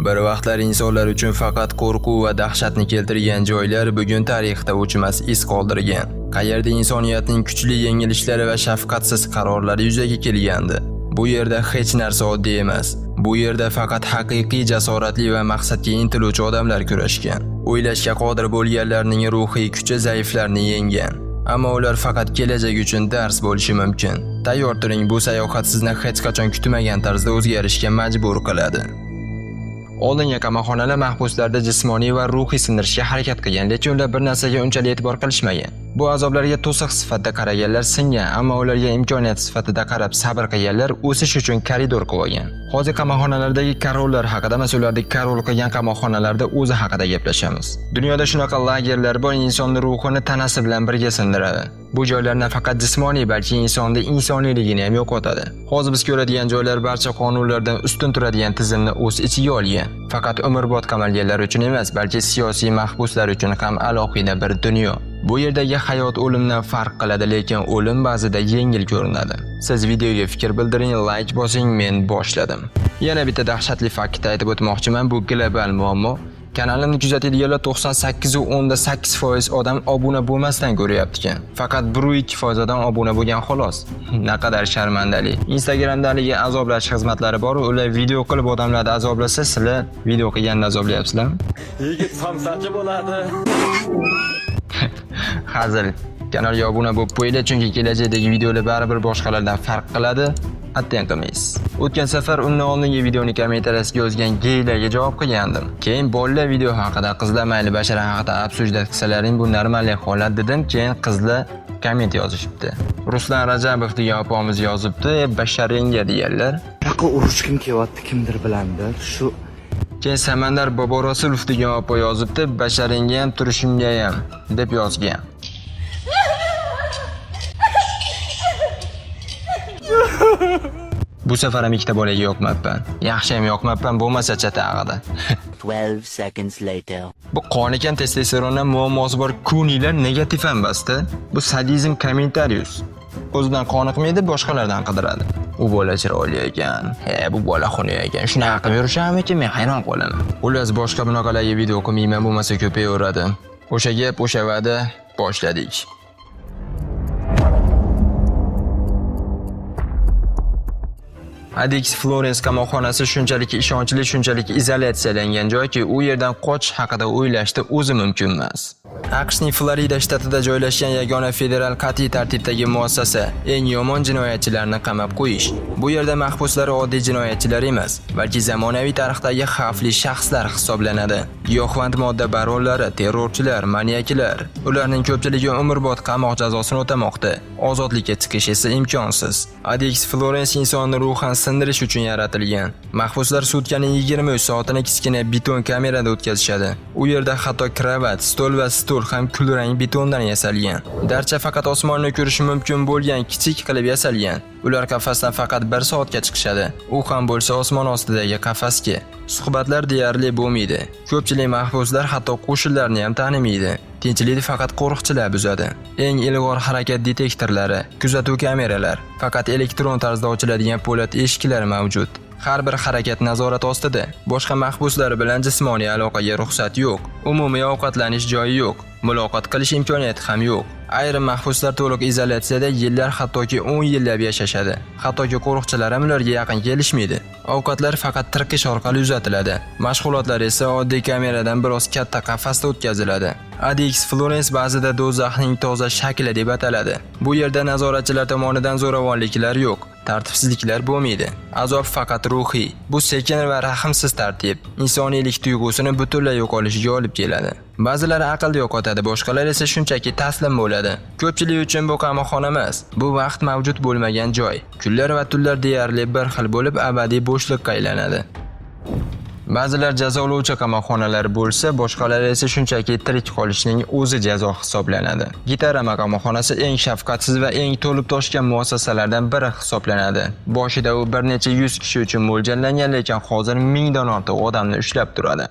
Bir vaqtlar insonlar uchun faqat qo'rquv va dahshatni keltirgan joylar bugun tarixda o'chmas iz qoldirgan. Qayerda insoniyatning kuchli yengilishlari va shafqatsiz qarorlari yuzaga kelgandi. Bu yerda hech narsa oddiy emas. Bu yerda faqat haqiqiy jasoratli va maqsadga intiluvchi odamlar kurashgan. O'ylashga qodir bo'lganlarning ruhiy kuchi zaiflarni yenggan. Ammo ular faqat kelajak uchun dars bo'lishi mumkin. Tayyor turing, bu sayohat sizni hech qachon kutmagan tarzda o'zgarishga majbur qiladi. Oldingi qamoqxonalar mahbuslarda jismoniy va ruhiy sindirishga harakat qilgan, lekin ular bir narsaga unchalik e'tibor qilishmagan. Bu azoblarga to'siq sifatida qaraganlar singan, ammo ularga imkoniyat sifatida qarab sabr qilganlar o'sish uchun koridor qo'ygan. Hozir qamoqxonalardagi karollar haqida, masalan, karol qilgan qamoqxonalarda o'zi haqida gaplashamiz. Dunyoda shunaqa lagerlar bor, insonning ruhini tanasi bilan birga sindiradi. Bu joylar nafaqat jismoniy, balki insonning insoniyligini ham yo'qotadi. Hozir biz ko'radigan joylar barcha qonunlardan ustun turadigan tizimni o'z ichiga olgan. Faqat umrbod qamalganlar uchun emas, balki siyosiy mahbuslar uchun ham alohida bir dunyo. Bu yerdagi hayot o'limdan farq qiladi, lekin o'lim ba'zida yengil ko'rinadi. Siz videoga fikr bildiring, like bosing, men boshladim. Yana bitta dahshatli fakt aytib o'tmoqchiman, bu global muammo. Kanalimni kuzatadiganlar 98.8% odam obuna bo'lmasdan ko'ryapti ekan. Faqat 1-2% odam obuna bo'lgan xolos. Naqadar sharmandali. Instagramdagi azoblash xizmatlari bor, ular video qilib odamlarni azoblasa, sizlar video qilganni azoblayapsizlarmi? Yigit samsachi bo'ladi. Hazil. Kanalga obuna bo'lib qo'yinglar, chunki kelajakdagi videolar baribir boshqalardan farq qiladi. Attang qilmaysiz. O'tgan safar undan oldingi videoni kommentariyasiga yozgan geylarga javob qilgandim. Keyin bolalar video haqida, qizlar mayli bashara haqida obsujdat qilsalaring bu normalniy holat dedim. Keyin qizlar komment yozishibdi. Ruslan Rajabov degan opamiz yozibdi, basharenga deganlar. Bunaqa urush kim kelyapti, kimdir bilandir. Shu Keyin Samandar Boborosulov degan opa yozibdi, basharenga ham turishimga ham deb yozgan. Bu safar ham ikkita bolaga yoqmabman. Yaxshi ham yoqmabman, bo'lmasa chatag'ida. 12 seconds later. Bu qon ekan, testosterondan muammosi bor kunilar negativ ham basta. Bu sadizm kommentarius. O'zidan qoniqmaydi, boshqalardan qidiradi. U bola chiroyli ekan. Bu bola xunuk ekan. Shunaqa qilib yurishamiki, men hayron qolaman. Ular boshqa bunaqalarga video qilmayman, bo'lmasa ko'payaveradi. O'sha gap, o'sha va'da boshladik. Addix Florence qamoqxonasi shunchalik ishonchli, shunchalik izolyatsiyalangan joyki, u yerdan qochish haqida o'ylashda o'zi mumkin emas. AQShning Florida shtatida joylashgan yagona federal qat'iy tartibdagi muassasa eng yomon jinoyatchilarni qamab qo'yish. Bu yerda mahbuslar oddiy jinoyatchilar emas, balki zamonaviy tarixdagi xavfli shaxslar hisoblanadi. Giyohvand modda baronlari, terrorchilar, maniaklar. Ularning ko'pchiligi umrbod qamoq jazosini o'tamoqda. Ozodlikka chiqish esa imkonsiz. Addix Florence insonni ruhan sindirish uchun yaratilgan. Mahbuslar sutkaning 23 soatini kichkina beton kamerada o'tkazishadi. U yerda hatto kravat, stol va stul ham kulrang betondan yasalgan. Darcha faqat osmonni ko'rish mumkin bo'lgan kichik qilib yasalgan. Ular qafasdan faqat 1 soatga chiqishadi. U ham bo'lsa osmon ostidagi qafasga. Suhbatlar deyarli bo'lmaydi. Ko'pchilik mahbuslar hatto qo'shinlarni ham tanimaydi. Tinchlikni faqat qo'riqchilar buzadi. Eng ilg'or harakat detektorlari, kuzatuv kameralar, faqat elektron tarzda ochiladigan po'lat eshiklar mavjud. Har bir harakat nazorat ostida. Boshqa mahbuslar bilan jismoniy aloqaga ruxsat yo'q. Umumiy ovqatlanish joyi yo'q. Muloqot qilish imkoniyati ham yo'q. Ayrim mahbuslar to'liq izolyatsiyada yillar, hattoki 10 yillab yashashadi. Hattoki qo'riqchilar ham ularga yaqin kelishmaydi. Ovqatlar faqat tirqish orqali uzatiladi. Mashg'ulotlar esa oddiy kameradan biroz katta qafasda o'tkaziladi. Addix Florence ba'zida do'zaxning toza shakli deb ataladi. Bu yerda nazoratchilar tomonidan zo'ravonliklar yo'q. Tartibsizliklar bo'lmaydi. Azob faqat ruhiy. Bu sekin va rahmsiz tartib insoniylik tuyg'usini butunlay yo'qolishiga olib keladi. Ba'zilari aqlni yo'qotadi, boshqalar esa shunchaki taslim bo'ladi. Ko'pchilik uchun bu qamoqxona emas, bu vaqt mavjud bo'lmagan joy. Kunlar va tunlar deyarli bir xil bo'lib abadiy bo'shliqqa aylanadi. Ba'zilar jazolovchi qamoqxonalar bo'lsa, boshqalari esa shunchaki tirik qolishning o'zi jazo hisoblanadi. Gitarama qamoqxonasi eng shafqatsiz va eng to'lib toshgan muassasalardan biri hisoblanadi. Boshida u bir necha 100 kishi uchun mo'ljallangan, lekin hozir 1000 dan ortiq odamni ushlab turadi.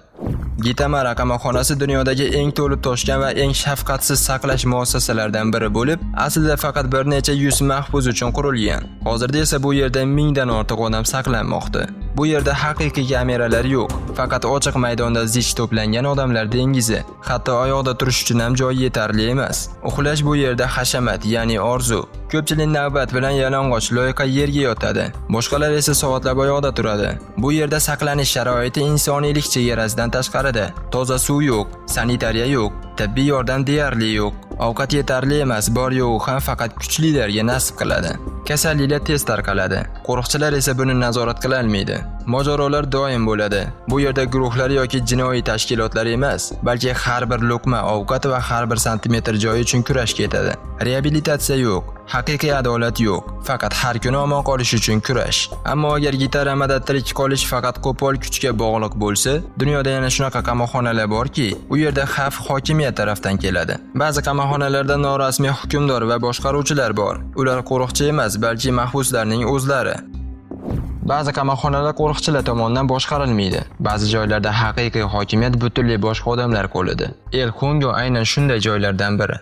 Gitamara qamoqxonasi dunyodagi eng to'lib toshgan va eng shafqatsiz saqlash muassasalaridan biri bo'lib, aslida faqat bir necha 100 mahbus uchun qurilgan. Hozirda esa bu yerda 1000 dan ortiq odam saqlanmoqda. Bu yerda haqiqiy kameralar yo'q. Faqat ochiq maydonda zich to'plangan odamlar dengizi. Hatto oyoqda turish uchun ham joy yetarli emas. Uxlash bu yerda hashamat, ya'ni orzu. Ko'pchilik navbat bilan yalang'och loyqa yerga yotadi. Boshqalar esa soatlab oyoqda turadi. Bu yerda saqlanish sharoiti insoniylik chegarasidan tashqarida. Toza suv yo'q, sanitariya yo'q, tibbiy yordam deyarli yo'q. Ovqat yetarli emas, bor yo'g'i ham faqat kuchlilarga nasib qiladi. Kasalliklar tez tarqaladi. Qo'riqchilar esa buni nazorat qila olmaydi. Mojarolar doim bo'ladi. Bu yerda guruhlar yoki jinoiy tashkilotlar emas, balki har bir luqma ovqat va har bir santimetr joy uchun kurash ketadi. Reabilitatsiya yo'q, haqiqiy adolat yo'q. Faqat har kuni omon qolish uchun kurash. Ammo agar gitaramada tirik qolish faqat qo'pol kuchga bog'liq bo'lsa, dunyoda yana shunaqa qamoqxonalar borki, u yerda xavf hokimiyat tarafdan keladi. Ba'zi qamoqxonalarda norasmiy hukmdor va boshqaruvchilar bor. Ular qo'riqchi emas, balki mahbuslarning o'zlari. Ba'zi qamoqxonalar qo'riqchilar tomonidan boshqarilmaydi. Ba'zi joylarda haqiqiy hokimiyat butunlay boshqa odamlar qo'lida. El Congo aynan shunday joylardan biri.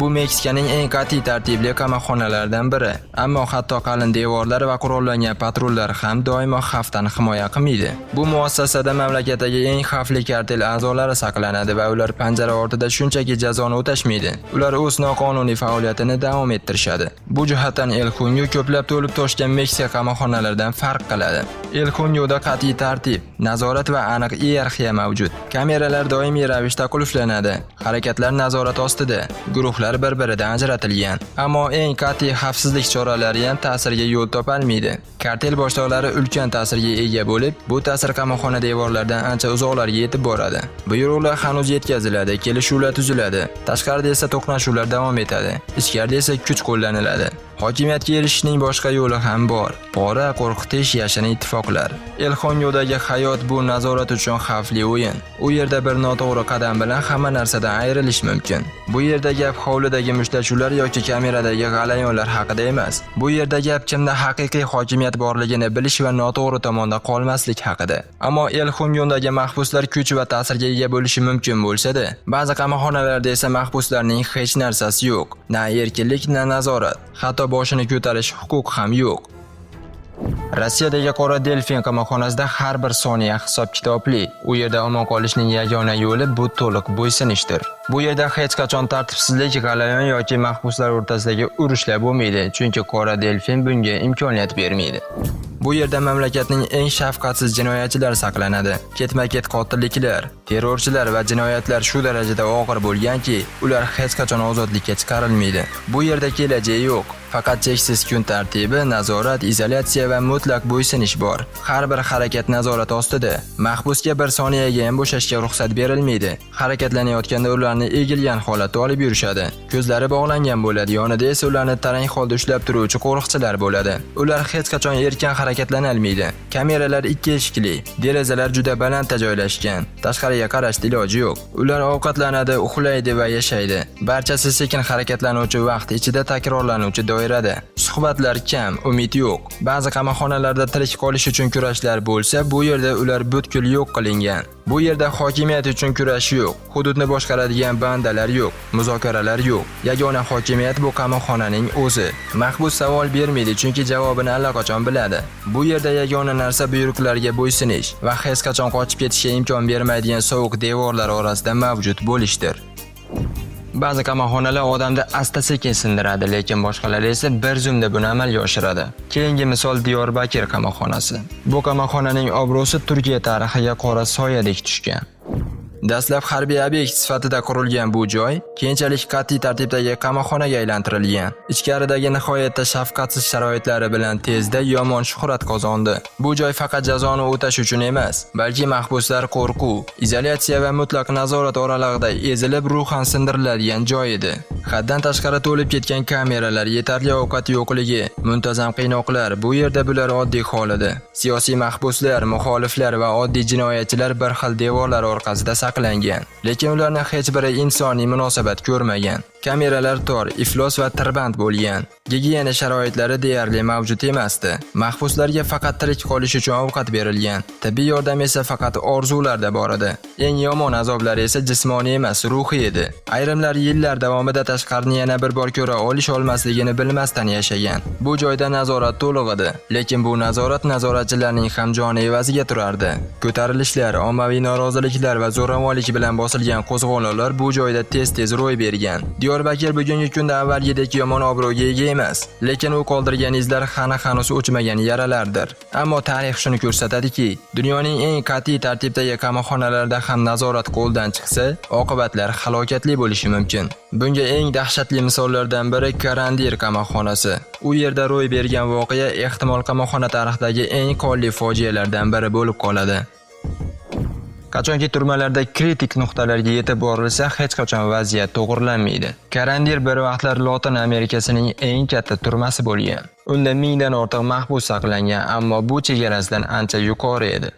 Bu Meksikaning eng qat'iy tartibli qamoqxonalaridan biri. Ammo hatto qalin devorlar va qurollangan patrullar ham doimo xavfdan himoya qilmaydi. Bu muassasada mamlakatdagi eng xavfli kartel a'zolari saqlanadi va ular panjara ortida shunchaki jazoni o'tashmaydi. Ular o'z noqonuniy faoliyatini davom ettirishadi. Bu jihatdan El Congo ko'plab to'lib toshgan Meksika qamoqxonalaridan farq qiladi. El Congoda qat'iy tartib, nazorat va aniq iyerarxiya mavjud. Kameralar doimiy ravishda qulflanadi. Harakatlar nazorat ostida. Guruhlar bir-biridan ajratilgan. Ammo eng qat'iy xavfsizlik choralari ham ta'sirga yo'l topolmaydi. Kartel boshliqlari ulkan ta'sirga ega bo'lib, bu ta'sir qamoqxona devorlaridan ancha uzoqlarga yetib boradi. Buyruqlar hanuz yetkaziladi, kelishuvlar tuziladi. Tashqarida esa to'qnashuvlar davom etadi. Ichkarida esa kuch qo'llaniladi. Hokimiyatga erishishning boshqa yo'li ham bor. Pora, qo'rqitish, yashin ittifoqlar. El Congodagi hayot bu nazorat uchun xavfli o'yin. U yerda bir noto'g'ri qadam bilan hamma narsadan ayrilish mumkin. Bu yerda gap hovlidagi mushtlashuvlar yoki kameradagi g'alayonlar haqida emas. Bu yerda gap kimda haqiqiy hokimiyat borligini bilish va noto'g'ri tomonda qolmaslik haqida. Ammo El Congodagi mahbuslar kuch va ta'sirga ega bo'lishi mumkin bo'lsa-da, ba'zi qamoqxonalarda esa mahbuslarning hech narsasi yo'q. Na erkinlik, na nazorat. Hatto boshini ko'tarish huquq ham yo'q. Rossiyadagi Qora Delfin qamoqxonasida har bir soniya hisob-kitobli. U yerda omon qolishning yagona yo'li bu to'liq bo'ysunishdir. Bu yerda hech qachon tartibsizlik, g'alayon yoki mahbuslar o'rtasidagi urushlar bo'lmaydi, chunki Qora Delfin bunga imkoniyat bermaydi. Bu yerda mamlakatning eng shafqatsiz jinoyatchilari saqlanadi. Ketma-ket qotilliklar, terrorchilar va jinoyatlar shu darajada og'ir bo'lganki, ular hech qachon ozodlikka chiqarilmaydi. Bu yerda kelajak yo'q. Faqat cheksiz kun tartibi, nazorat, izolyatsiya va mutlaq bo'ysunish bor. Har bir harakat nazorat ostida. Mahbusga bir soniyaga ham bo'shashga ruxsat berilmaydi. Harakatlanayotganda ularni egilgan holatda olib yurishadi. Ko'zlari bog'langan bo'ladi, yonida esa ularni tarang holda ushlab turuvchi qo'riqchilar bo'ladi. Ular hech qachon erkin harakatlana olmaydi. Kameralar ikki eshikli, derazalar juda balandda joylashgan. Tashqariga qarashda iloji yo'q. Ular ovqatlanadi, uxlaydi va yashaydi. Barchasi sekin harakatlanuvchi vaqt ichida takrorlanuvchi doirada. Suhbatlar kam, umid yo'q. Ba'zi qamoqxonalarda tirik qolish uchun kurashlar bo'lsa, bu yerda ular butkul yo'q qilingan. Bu yerda hokimiyat uchun kurash yo'q. Hududni boshqaradigan bandalar yo'q. Muzokaralar yo'q. Yagona hokimiyat bu qamoqxonaning o'zi. Mahbus savol bermaydi, chunki javobini allaqachon biladi. Bu yerda yagona narsa buyruqlarga bo'ysunish va hech qachon qochib ketishga imkon bermaydigan sovuq devorlar orasida mavjud bo'lishdir. Ba'zi qamoqxonalar odamni asta-sekin sindiradi, lekin boshqalari esa bir zumda buni amalga oshiradi. Keyingi misol Diyarbakir qamoqxonasi. Bu qamoqxonaning obro'si Turkiya tarixiga qora soyadek tushgan. Dastlab harbiy obyekt sifatida qurilgan bu joy keyinchalik qat'iy tartibdagi qamoqxonaga aylantirilgan. Ichkaridagi nihoyatda shafqatsiz sharoitlari bilan tezda yomon shuhrat qozondi. Bu joy faqat jazoni o'tash uchun emas, balki mahbuslar qo'rquv, izolyatsiya va mutlaq nazorat oralig'ida ezilib ruhan sindiriladigan joy edi. Haddan tashqari to'lib ketgan kameralar, yetarli ovqat yo'qligi, muntazam qiynoqlar, bu yerda bular oddiy hol edi. Siyosiy mahbuslar, muxoliflar va oddiy jinoyatchilar bir xil devorlar orqasida saqlangan, lekin ularning hech biri insoniy munosabat ko'rmagan. Kameralar tor, iflos va tirband bo'lgan. Gigiyena sharoitlari deyarli mavjud emasdi. Mahbuslarga faqat tirik qolish uchun ovqat berilgan. Tibbiy yordam esa faqat orzularda bor edi. Eng yomon azoblar esa jismoniy emas, ruhiy edi. Ayrimlar yillar davomida tashqarini yana bir bor ko'ra olmasligini bilmasdan yashagan. Bu joyda nazorat to'liq edi, lekin bu nazorat nazoratchilarning ham joni evaziga turardi. Ko'tarilishlar, ommaviy noroziliklar va zo'ravonlik bilan bosilgan qo'zg'olonlar bu joyda tez-tez ro'y bergan. Diyarbakir bugungi kunda avvalgidek yomon obro'ga ega emas, lekin u qoldirgan izlar hanuz o'chmagan yaralardir. Ammo tarix shuni ko'rsatadiki, dunyoning eng qat'iy tartibdagi qamoqxonalarda ham nazorat qo'ldan chiqsa, oqibatlar halokatli bo'lishi mumkin. Bunga eng dahshatli misollardan biri Karandir qamoqxonasi. U yerda ro'y bergan voqea ehtimol qamoqxona tarixidagi eng qonli fojialardan biri bo'lib qoladi. Qachonki turmalarda kritik nuqtalarga yetib borilsa, hech qachon vaziyat to'g'rilanmaydi. Karandir bir vaqtlar Lotin Amerikasining eng katta turmasi bo'lgan. Unda 1000 dan ortiq mahbus saqlangan, ammo bu chegarasidan ancha yuqori edi.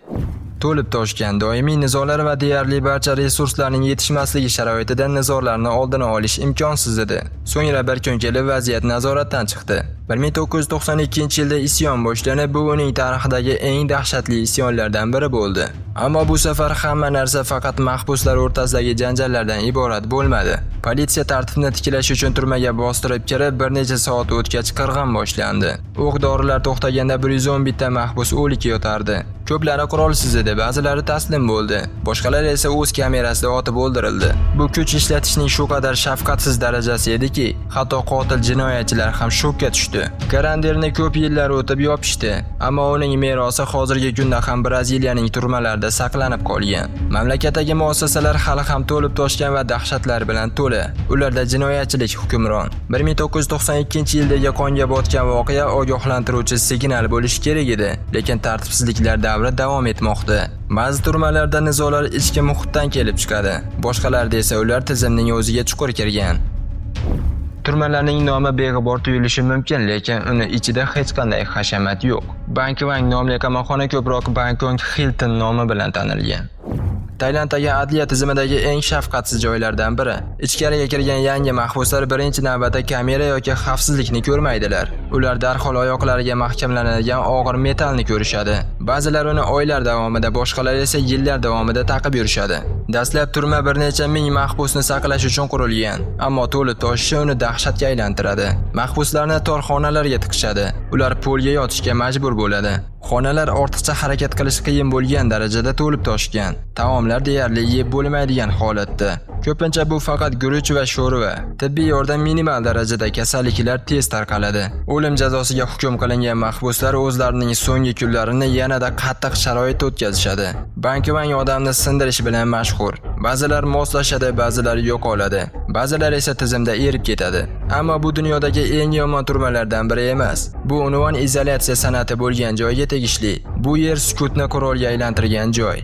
To'lib toshgan doimiy nizolar va deyarli barcha resurslarning yetishmasligi sharoitida nizolarni oldini olish imkonsiz edi. So'ngra bir kun kelib vaziyat nazoratdan chiqdi. 1992-yilda isyon boshlanib, bu uning tarixidagi eng dahshatli isyonlardan biri bo'ldi. Ammo bu safar hamma narsa faqat mahbuslar o'rtasidagi janjallardan iborat bo'lmadi. Politsiya tartibni tiklash uchun turmaga bostirib kirib, bir necha soat o'tgach qirg'in boshlandi. O'q-dorilar to'xtaganda 111 ta mahbus o'lik yotardi. Ko'plari qurolsiz edi, ba'zilari taslim bo'ldi. Boshqalar esa o'z kamerasida otib o'ldirildi. Bu kuch ishlatishning shu qadar shafqatsiz darajasi ediki, hatto qotil jinoyatchilar ham shokka tushdi. Karandirni ko'p yillar o'tib yopishdi, ammo uning merosi hozirgi kunda ham Braziliyaning turmalarida saqlanib qolgan. Mamlakatdagi muassasalar hali ham to'lib toshgan va dahshatlar bilan to'la. Ularda jinoyatchilik hukmron. 1992-yildagi qonga botgan voqea ogohlantiruvchi signal bo'lishi kerak edi, lekin tartibsizliklar davri davom etmoqda. Ba'zi turmalarda nizolar ichki muhitdan kelib chiqadi, boshqalarida esa ular tizimning o'ziga chuqur kirgan. Turmalarning nomi beg'ubor tuyulishi mumkin, lekin uni ichida hech qanday hashamat yo'q. Bangkok nomli qamoqxona ko'proq Bangkok Hilton nomi bilan tanilgan. Tailanddagi adliya tizimidagi eng shafqatsiz joylardan biri. Ichkariga kirgan yangi mahbuslar birinchi navbatda kamera yoki xavfsizlikni ko'rmaydilar. Ular darhol oyoqlariga mahkamlanadigan og'ir metallni ko'rishadi. Ba'zilar uni oylar davomida, boshqalar esa yillar davomida taqib yurishadi. Dastlab turma bir necha ming mahbusni saqlash uchun qurilgan, ammo to'lib toshishi uni dahshatga aylantiradi. Mahbuslarni tor xonalarga tiqishadi. Ular polga yotishga majbur bo'ladi. Xonalar ortiqcha harakat qilish qiyin bo'lgan darajada to'lib toshgan. Taomlar deyarli yeb bo'lmaydigan holatda. Ko'pincha bu faqat guruch va sho'rva. Tibbiy yordam minimal darajada, kasalliklar tez tarqaladi. O'lim jazosiga hukm qilingan mahbuslar o'zlarining so'nggi kunlarini yanada qattiq sharoitda o'tkazishadi. Bangkok odamni sindirish bilan mashhur. Ba'zilar moslashadi, ba'zilar yo'qoladi. Ba'zilar esa tizimda erib ketadi. Ammo bu dunyodagi eng yomon turmalardan biri emas. Bu unvon izolyatsiya san'ati bo'lgan joyga tegishli. Bu yer sukutni qurolga aylantirgan joy.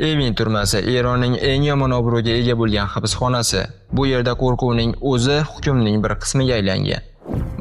Evin turmasi Eronning eng yomon obro'ga ega bo'lgan hibsxonasi. Bu yerda qo'rquvning o'zi hukmning bir qismiga aylangan.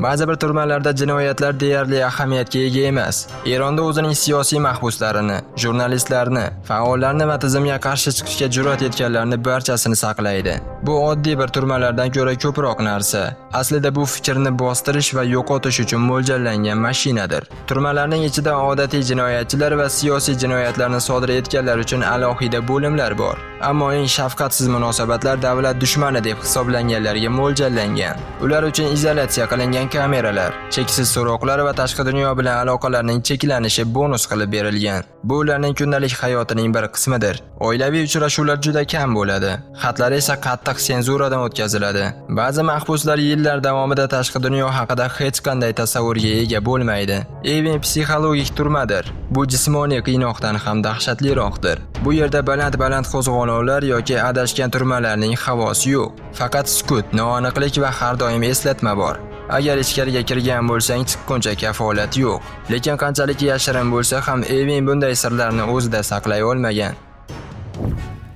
Ba'zi bir turmalarda jinoyatlar deyarli ahamiyatga ega emas. Eronda o'zining siyosiy mahbuslarini, jurnalistlarni, faollarni va tizimga qarshi chiqishga jur'at etganlarni barchasini saqlaydi. Bu oddiy bir turmalardan ko'ra ko'proq narsa. Aslida bu fikrni bostirish va yo'qotish uchun mo'ljallangan mashinadir. Turmalarning ichida odatiy jinoyatchilar va siyosiy jinoyatlarni sodir etganlar uchun alohida bo'limlar bor. Ammo eng shafqatsiz munosabatlar davlat dushmani deb hisoblanganlarga mo'ljallangan. Ular uchun izolyatsiya qilingan kameralar, cheksiz so'roqlar va tashqi dunyo bilan aloqalarning cheklanishi bonus qilib berilgan. Bu ularning kundalik hayotining bir qismidir. Oilaviy uchrashuvlar juda kam bo'ladi. Xatlar esa qattiq senzuradan o'tkaziladi. Ba'zi mahbuslar yillar davomida tashqi dunyo haqida hech qanday tasavvurga ega bo'lmaydi. Evin psixologik turmadir. Bu jismoniy qiynoqdan ham dahshatliroqdir. Bu yerda baland qo'zg'olonlar yoki adashgan turmalarning havosi yo'q. Faqat sukut, noaniqlik va har doim eslatma bor. Agar ichkariga kirgan bo'lsang, chiqquncha kafolat yo'q. Lekin qanchalik yashirin bo'lsa ham Evin bunday sirlarni o'zida saqlay olmagan.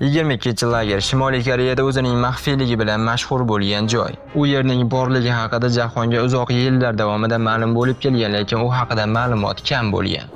22-lager Shimoliy Koreyada o'zining maxfiyligi bilan mashhur bo'lgan joy. U yerning borligi haqida jahonga uzoq yillar davomida ma'lum bo'lib kelgan, lekin u haqida ma'lumot kam bo'lgan.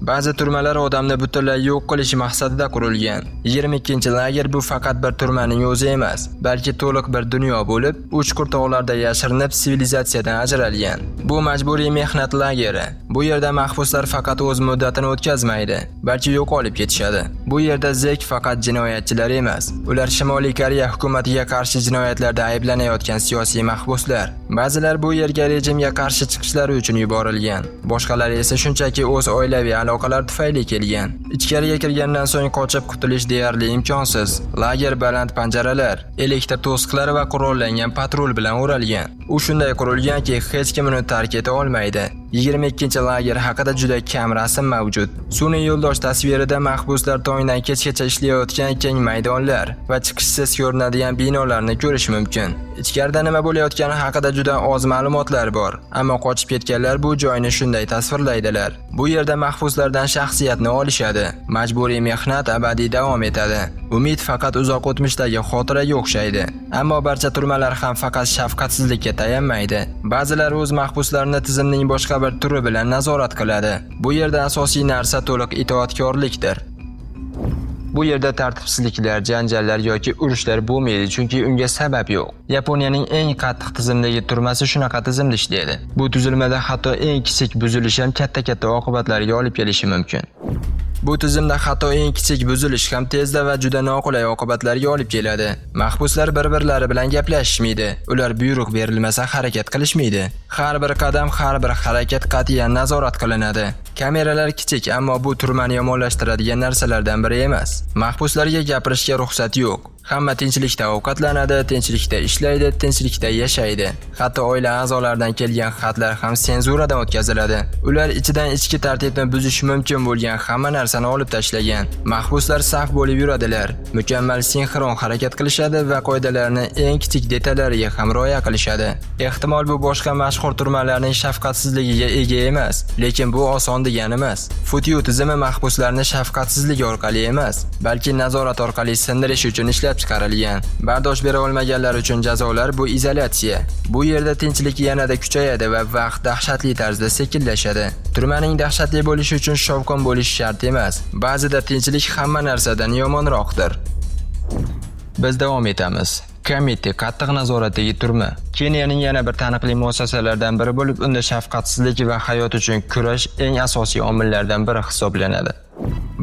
Ba'zi turmalar odamni butunlay yo'q qilish maqsadida qurilgan. 22-lager bu faqat bir turmaning o'zi emas, balki to'liq bir dunyo bo'lib, Uchqur tog'larda yashirinib sivilizatsiyadan ajralgan. Bu majburiy mehnat lageri. Bu yerda mahbuslar faqat o'z muddatini o'tkazmaydi, balki yo'qolib ketishadi. Bu yerda zek faqat jinoyatchilar emas, ular Shimoliy Koreya hukumatiga qarshi jinoyatlarda ayblanayotgan siyosiy mahbuslar. Ba'zilar bu yerga rejimga qarshi chiqishlari uchun yuborilgan. Boshqalar esa shunchaki o'z oilaviy aloqalar tufayli kelgan. Ichkariga kirgandan so'ng qochib qutulish deyarli imkonsiz. Lager baland panjaralar, elektr to'siqlari va qurollangan patrul bilan o'ralgan. U shunday qurilganki, hech kim uni tark eta olmaydi. 22-lager haqida juda kam rasm mavjud. Sun'iy yo'ldosh tasvirida mahbuslar tongdan kechgacha ishlayotgan keng maydonlar va chiqishsiz ko'rinadigan binolarni ko'rish mumkin. Ichkarida nima bo'layotgani haqida juda oz ma'lumotlar bor, ammo qochib ketganlar bu joyni shunday tasvirlaydilar. Bu yerda mahbuslardan shaxsiyatni olishadi. Majburiy mehnat abadiy davom etadi. Umid faqat uzoq o'tmishdagi xotiraga o'xshaydi. Ammo barcha turmalar ham faqat shafqatsizlikka tayanmaydi. Ba'zilar o'z mahbuslarini tizimning boshqa bir turi bilan nazorat qiladi. Bu yerda asosiy narsa to'liq itoatkorlikdir. Bu yerda tartibsizliklar, janjallar yoki urushlar bo'lmaydi, chunki unga sabab yo'q. Yaponiyaning eng qattiq tizimdagi turmasi shunaqa tizimda ishlaydi. Bu tuzilmada hatto eng kichik buzilish ham katta oqibatlarga olib kelishi mumkin. Bu tizimda hatto eng kichik buzilish ham tezda va juda noqulay oqibatlarga olib keladi. Mahbuslar bir-birlari bilan gaplashishmaydi. Ular buyruq berilmasa harakat qilishmaydi. Har bir qadam, har bir harakat qat'iyan nazorat qilinadi. Kameralar kichik, ammo bu turmani yomonlashtiradigan narsalardan biri emas. Mahbuslarga gapirishga ruxsat yo'q. Hamma tinchlikda ovqatlanadi, tinchlikda ishlaydi, tinchlikda yashaydi. Hatto oila a'zolaridan kelgan xatlar ham senzuradan o'tkaziladi. Ular ichidan ichki tartibni buzish mumkin bo'lgan hamma narsani olib tashlagan. Mahbuslar saf bo'lib yuradilar. Mukammal sinxron harakat qilishadi va qoidalarning eng kichik detallariga ham rioya qilishadi. Ehtimol bu boshqa mashhur turmalarning shafqatsizligiga ega emas, lekin bu oson degani emas. Futyu tizimi mahbuslarni shafqatsizlik orqali emas, balki nazorat orqali sindirish uchun ishlab chiqarilgan. Bardosh bera olmaganlar uchun jazolar bu izolyatsiya. Bu yerda tinchlik yanada kuchayadi va vaqt dahshatli tarzda sekinlashadi. Turmaning dahshatli bo'lishi uchun shovqin bo'lishi shart emas. Ba'zida tinchlik hamma narsadan yomonroqdir. Biz davom etamiz. Komite qattiq nazoratdagi turma. Keniyaning yana bir taniqli muassasalardan biri bo'lib, unda shafqatsizlik va hayot uchun kurash eng asosiy omillardan biri hisoblanadi.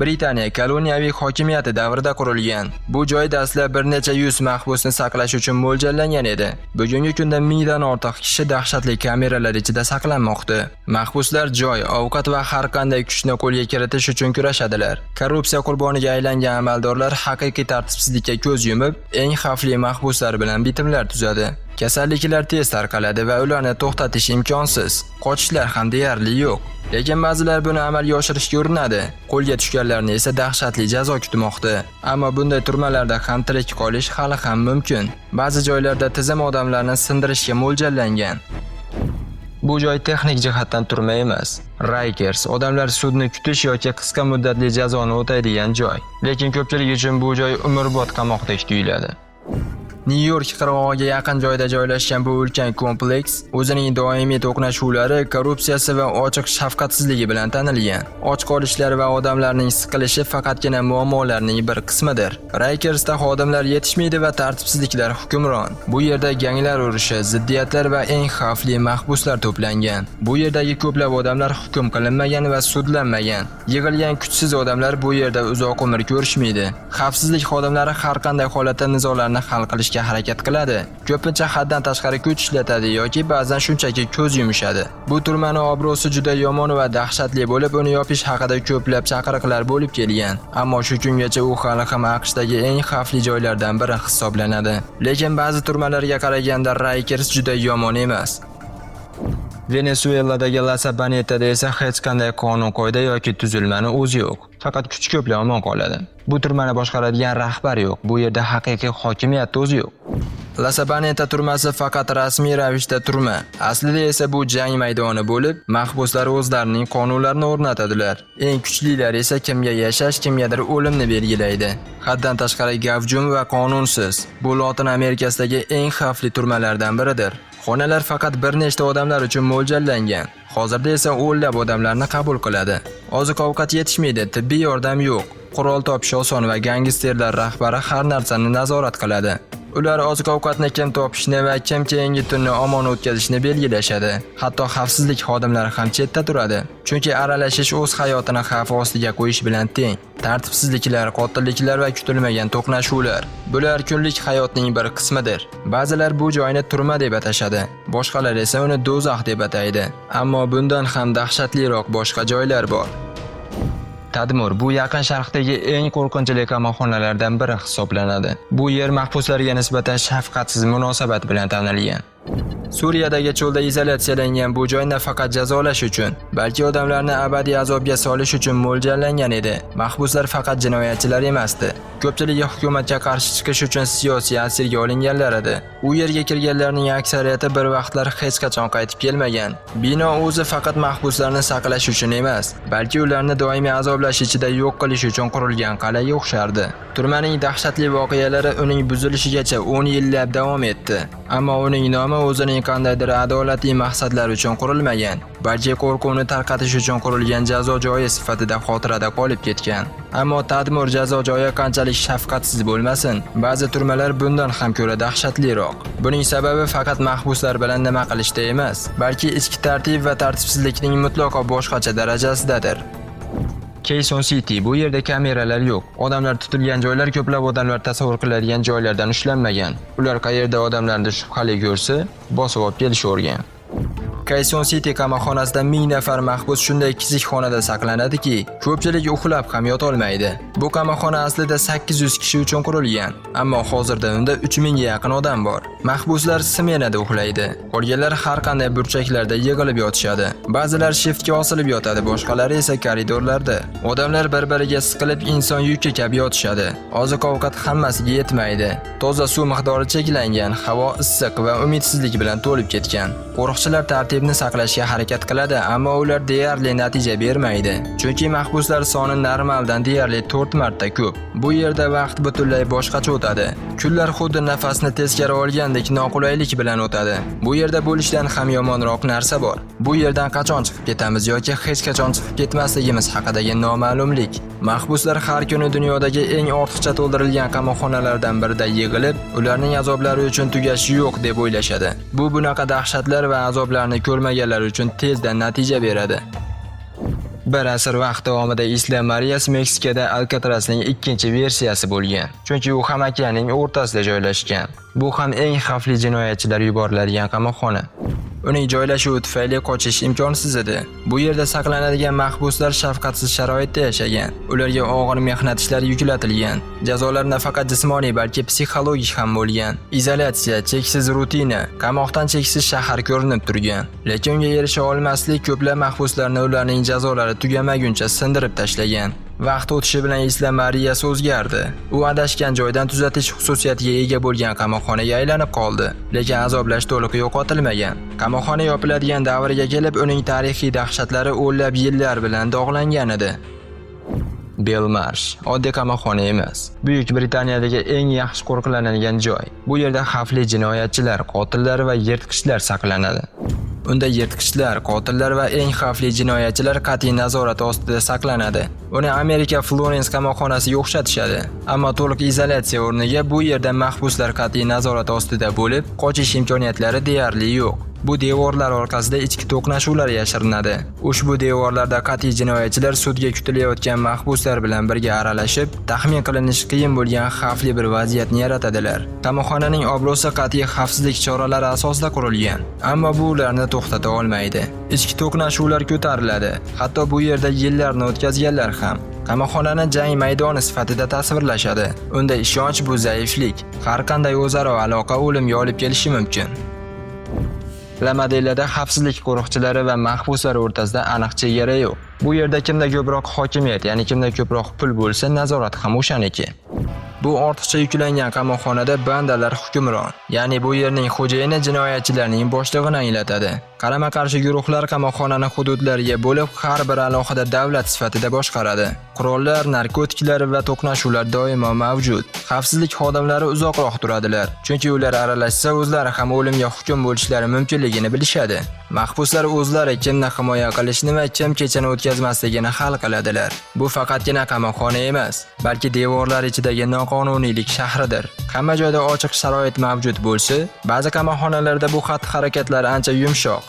Britaniya koloniyaviy hokimiyati davrida qurilgan. Bu joy dastlab bir necha yuz mahbusni saqlash uchun mo'ljallangan edi. Bugungi kunda mingdan ortiq kishi dahshatli kameralar ichida saqlanmoqda. Mahbuslar joy, ovqat va har qanday kuchni qo'lga kiritish uchun kurashadilar. Korrupsiya qurboniga aylangan amaldorlar haqiqiy tartibsizlikka ko'z yumib, eng xavfli mahbuslar bilan bitimlar tuzadi. Kasalliklar tez tarqaladi va ularni to'xtatish imkonsiz. Qochishlar ham deyarli yo'q. Lekin ba'zilar buni amalga oshirishga urinadi. Qo'lga tushganlarni esa dahshatli jazo kutmoqda. Ammo bunday turmalarda ham tirik qolish hali ham mumkin. Ba'zi joylarda tizim odamlarni sindirishga mo'ljallangan. Bu joy texnik jihatdan turma emas. Rikers odamlar sudni kutish yoki qisqa muddatli jazoni o'taydigan joy. Lekin ko'pchilik uchun bu joy umrbod qamoqdek tuyuladi. New York qirg'og'iga yaqin joyda joylashgan bu ulkan kompleks o'zining doimiy to'qnashuvlari, korrupsiyasi va ochiq shafqatsizligi bilan tanilgan. Och qolishlar va odamlarning siqilishi faqatgina muammolarning bir qismidir. Rikersda xodimlar yetishmaydi va tartibsizliklar hukmron. Bu yerda ganglar urushi, ziddiyatlar va eng xavfli mahbuslar to'plangan. Bu yerdagi ko'plab odamlar hukm qilinmagan va sudlanmagan. Yig'ilgan kuchsiz odamlar bu yerda uzoq umr ko'rishmaydi. Xavfsizlik xodimlari har qanday holatda nizolarni hal qilishga harakat qiladi. Ko'pincha haddan tashqari kuch ishlatadi yoki ba'zan shunchaki ko'z yumishadi. Bu turmaning obro'si juda yomon va dahshatli bo'lib, uni yopish haqida ko'plab chaqiriqlar bo'lib kelgan. Ammo shu kungacha u hali ham AQShdagi eng xavfli joylardan biri hisoblanadi. Lekin ba'zi turmalarga qaraganda Rikers juda yomon emas. Venesueladagi La Sabanetada esa hech qanday qonun qoida yoki tuzilmani o'zi yo'q. Faqat kuch ko'plar omon qoladi. Bu turmani boshqaradigan rahbar yo'q. Bu yerda haqiqiy hokimiyat o'zi yo'q. La Sabaneta turmasi faqat rasmiy ravishda turma. Aslida esa bu jang maydoni bo'lib, mahbuslar o'zlarining qonunlarini o'rnatadilar. Eng kuchlilar esa kimga yashash, kimgadir o'limni belgilaydi. Haddan tashqari gavjum va qonunsiz. Bu Lotin Amerikasidagi eng xavfli turmalardan biridir. Xonalar faqat bir nechta odamlar uchun mo'ljallangan. Hozirda esa o'nlab odamlarni qabul qiladi. Oziq-ovqat yetishmaydi, tibbiy yordam yo'q. Qurol topish oson va gangsterlar rahbari har narsani nazorat qiladi. Ular oziq-ovqatni kim topishni va kim keyingi tunni omon o'tkazishni belgilashadi. Hatto xavfsizlik xodimlari ham chetda turadi. Chunki aralashish o'z hayotini xavf ostiga qo'yish bilan teng. Tartibsizliklar, qotilliklar va kutilmagan to'qnashuvlar. Bular kunlik hayotning bir qismidir. Ba'zilar bu joyni turma deb atashadi, boshqalar esa uni do'zax deb ataydi. Ammo bundan ham dahshatliroq boshqa joylar bor. Tadmur bu Yaqin Sharqdagi eng qo'rqinchli qamoqxonalardan biri hisoblanadi. Bu yer mahbuslarga nisbatan shafqatsiz munosabat bilan tanilgan. Suriyadagi cho'lda izolyatsiyalangan bu joy nafaqat jazolash uchun, balki odamlarni abadiy azobga solish uchun mo'ljallangan edi. Mahbuslar faqat jinoyatchilar emasdi. Ko'pchiligi hukumatga qarshi chiqish uchun siyosiy asirga olinganlar edi. U yerga kirganlarning aksariyati bir vaqtlar hech qachon qaytib kelmagan. Bino o'zi faqat mahbuslarni saqlash uchun emas, balki ularni doimiy azoblash ichida yo'q qilish uchun qurilgan qal'aga o'xshardi. Turmaning dahshatli voqealari uning buzilishigacha 10 yillab davom etdi. Ammo uning nomi o'zining qandaydir adolatli maqsadlar uchun qurilmagan, balki qo'rquvni tarqatish uchun qurilgan jazo joyi sifatida xotirada qolib ketgan. Ammo Tadmur jazo joyi qanchalik shafqatsiz bo'lmasin, ba'zi turmalar bundan ham ko'ra dahshatliroq. Buning sababi faqat mahbuslar bilan nima qilishda emas, balki ichki tartib va tartibsizlikning mutlaqo boshqacha darajasidadir. Kayson City bu yerda kameralar yo'q. Odamlar tutilgan joylar ko'plab odamlar tasavvur qiladigan joylardan ushlanmagan. Ular qayerda odamlarni shubhali ko'rsa, bosib olib kelishavergan. Kayson City qamoqxonasida 1000 nafar mahbus shunday kichik xonada saqlanadiki, ko'pchilik uxlab ham yota olmaydi. Bu qamoqxona aslida 800 kishi uchun qurilgan, ammo hozirda unda 3000 ga yaqin odam bor. Mahbuslar smenada uxlaydi. Qolganlar har qanday burchaklarda yig'ilib yotishadi. Ba'zilar shiftga osilib yotadi, boshqalari esa koridorlarda. Odamlar bir-biriga siqilib inson yuki kabi yotishadi. Oziq-ovqat hammasiga yetmaydi. Toza suv miqdori cheklangan, havo issiq va umidsizlik bilan to'lib ketgan. Qo'riqchilar tartibni saqlashga harakat qiladi, ammo ular deyarli natija bermaydi. Chunki mahbuslar soni normaldan deyarli 4 marta ko'p. Bu yerda vaqt butunlay boshqacha o'tadi. Kunlar xuddi nafasni teskari olgandek noqulaylik bilan o'tadi. Bu yerda bo'lishdan ham yomonroq narsa bor. Bu yerdan qachon chiqib ketamiz yoki hech qachon chiqib ketmasligimiz haqidagi noma'lumlik. Mahbuslar har kuni dunyodagi eng ortiqcha to'ldirilgan qamoqxonalardan birida yig'ilib, ularning azoblari uchun tugashi yo'q deb o'ylashadi. Bu bunaqa dahshatlar va azoblarni ko'rmaganlar uchun tezda natija beradi. Bir asr vaqt davomida Isla Marias Meksikada Alcatrazning ikkinchi versiyasi bo'lgan. Chunki u ham okeanning o'rtasida joylashgan. Bu ham eng xavfli jinoyatchilar yuboriladigan qamoqxona. Uning joylashuvi tufayli qochish imkonsiz edi. Bu yerda saqlanadigan mahbuslar shafqatsiz sharoitda yashagan. Ularga og'ir mehnat ishlari yuklatilgan. Jazolar nafaqat jismoniy, balki psixologik ham bo'lgan. Izolyatsiya, cheksiz rutina, qamoqdan cheksiz shahar ko'rinib turgan. Lekin unga erisha olmaslik ko'plab mahbuslarni ularning jazolari tugamaguncha sindirib tashlagan. Vaqt o'tishi bilan Isla Marias o'zgardi. U adashgan joydan tuzatish xususiyatiga ega bo'lgan qamoqxonaga aylanib qoldi, lekin azoblash to'liq yo'qotilmagan. Qamoqxona yopiladigan davrga kelib, uning tarixiy dahshatlari o'nlab yillar bilan dog'langan edi. Belmarsh oddiy qamoqxona emas. Buyuk Britaniyadagi eng yaxshi qo'riqlanadigan joy. Bu yerda xavfli jinoyatchilar, qotillar va yirtqichlar saqlanadi. Unda yirtqichlar, qotillar va eng xavfli jinoyatchilar qat'iy nazorat ostida saqlanadi. Uni Amerika Florence qamoqxonasiga o'xshatishadi. Ammo to'liq izolyatsiya o'rniga bu yerda mahbuslar qat'iy nazorat ostida bo'lib, qochish imkoniyatlari deyarli yo'q. Bu devorlar orqasida ichki to'qnashuvlar yashirinadi. Ushbu devorlarda qat'iy jinoyatchilar sudga kutilayotgan mahbuslar bilan birga aralashib, taxmin qilinishi qiyin bo'lgan xavfli bir vaziyatni yaratadilar. Qamoqxonaning obro'si qat'iy xavfsizlik choralari asosida qurilgan, ammo bu ularni to'xtata olmaydi. Ichki to'qnashuvlar ko'tariladi, hatto bu yerda yillarni o'tkazganlar ham. Qamoqxonani jang maydoni sifatida tasvirlashadi. Unda ishonch bu zaiflik, har qanday o'zaro aloqa o'limga olib kelishi mumkin. Lamadellada xavfsizlik qo'riqchilari va mahbuslar o'rtasida aniq chegara yo'q. Bu yerda kimda ko'proq hokimiyat, ya'ni kimda ko'proq pul bo'lsa, nazorat ham o'shaniki. Bu ortiqcha yuklangan qamoqxonada bandalar hukmron, ya'ni bu yerning xo'jayini jinoyatchilarning boshlig'ini anglatadi. Qarama-qarshi guruhlar qamoqxonani hududlarga bo'lib, har bir alohida davlat sifatida boshqaradi. Qurollar, narkotiklar va to'qnashuvlar doimo mavjud. Xavfsizlik xodimlari uzoqroq turadilar, chunki ular aralashsa o'zlari ham o'limga hukm bo'lishlari mumkinligini bilishadi. Mahbuslar o'zlari kimni himoya qilishni va kim kechani o'tkazmasligini hal qiladilar. Bu faqatgina qamoqxona emas, balki devorlar ichidagi noqonuniylik shahridir. Hamma joyda ochiq sharoit mavjud bo'lsa, ba'zi qamoqxonalarda bu xatti-harakatlar ancha yumshoq.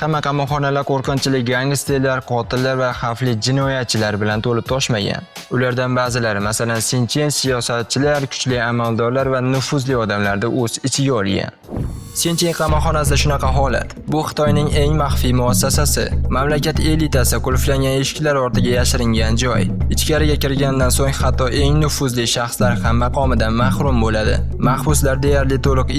Hamma qamoqxonalar qo'rqinchli gangsterlar, qotillar va xavfli jinoyatchilar bilan to'lib toshmagan. Ulardan ba'zilari, masalan, sinchen siyosatchilar, kuchli amaldorlar va nufuzli odamlarni o'z ichiga olgan. Sinchen qamoqxonasida shunaqa holat. Bu Xitoyning eng maxfiy muassasasi. Mamlakat elitasi qulflangan eshiklar ortiga yashiringan joy. Ichkariga kirgandan so'ng hatto eng nufuzli shaxslar ham maqomidan mahrum bo'ladi. Mahbuslar deyarli to'liq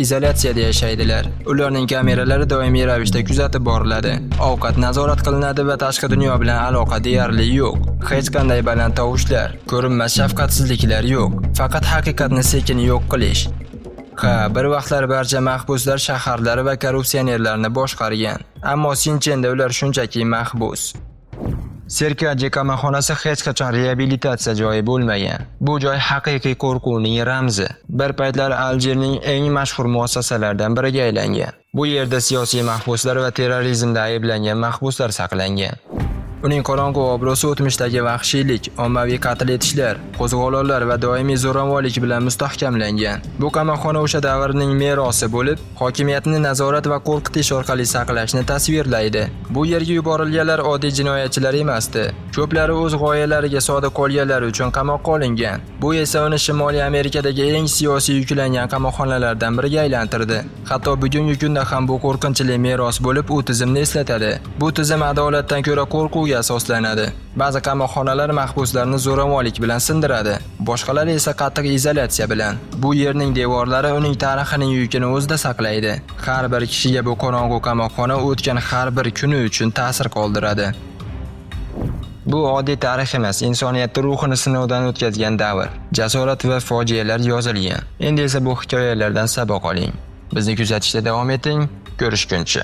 izolyatsiyada yashaydilar. Ularning kameralari doimiy ravishda kuzatib boriladi. Ovqat nazorat qilinadi va tashqi dunyo bilan aloqa deyarli yo'q. Hech qanday baland tovushlar, ko'rinmas shafqatsizliklar yo'q. Faqat haqiqatni sekin yo'q qilish. Bir vaqtlar barcha mahbuslar shaharlari va korrupsionerlarni boshqargan. Ammo Sinchenda ular shunchaki mahbus. Serkaji qamoqxonasi hech qachon reabilitatsiya joyi bo'lmagan. Bu joy haqiqiy qo'rquvning ramzi. Bir paytlar Aljerning eng mashhur muassasalaridan biriga aylangan. Bu yerda siyosiy mahbuslar va terrorizmda ayblangan mahbuslar saqlangan. Uning qorong'u obro'si o'tmishdagi vahshiylik, ommaviy qatl etishlar, qo'zg'olonlar va doimiy zo'ravonlik bilan mustahkamlangan. Bu qamoqxona o'sha davrning merosi bo'lib, hokimiyatni nazorat va qo'rqitish orqali saqlashni tasvirlaydi. Bu yerga yuborilganlar oddiy jinoyatchilar emasdi. Ko'plari o'z g'oyalariga sodiq qolganlari uchun qamoqqa olingan. Bu esa uni Shimoliy Amerikadagi eng siyosiy yuklangan qamoqxonalardan biriga aylantirdi. Hatto bugungi kunda ham bu qo'rqinchli meros bo'lib, u tizimni eslatadi. Bu tizim adolatdan ko'ra qo'rquv asoslanadi. Ba'zi qamoqxonalar mahbuslarni zo'ravonlik bilan sindiradi, boshqalari esa qattiq izolyatsiya bilan. Bu yerning devorlari uning tarixining yukini o'zida saqlaydi. Har bir kishiga bu qorong'u qamoqxona o'tgan har bir kuni uchun ta'sir qoldiradi. Bu oddiy tarix emas, insoniyat ruhini sinovdan o'tkazgan davr. Jasorat va fojialar yozilgan. Endi esa bu hikoyalardan saboq oling. Bizni kuzatishda davom eting. Ko'rishguncha.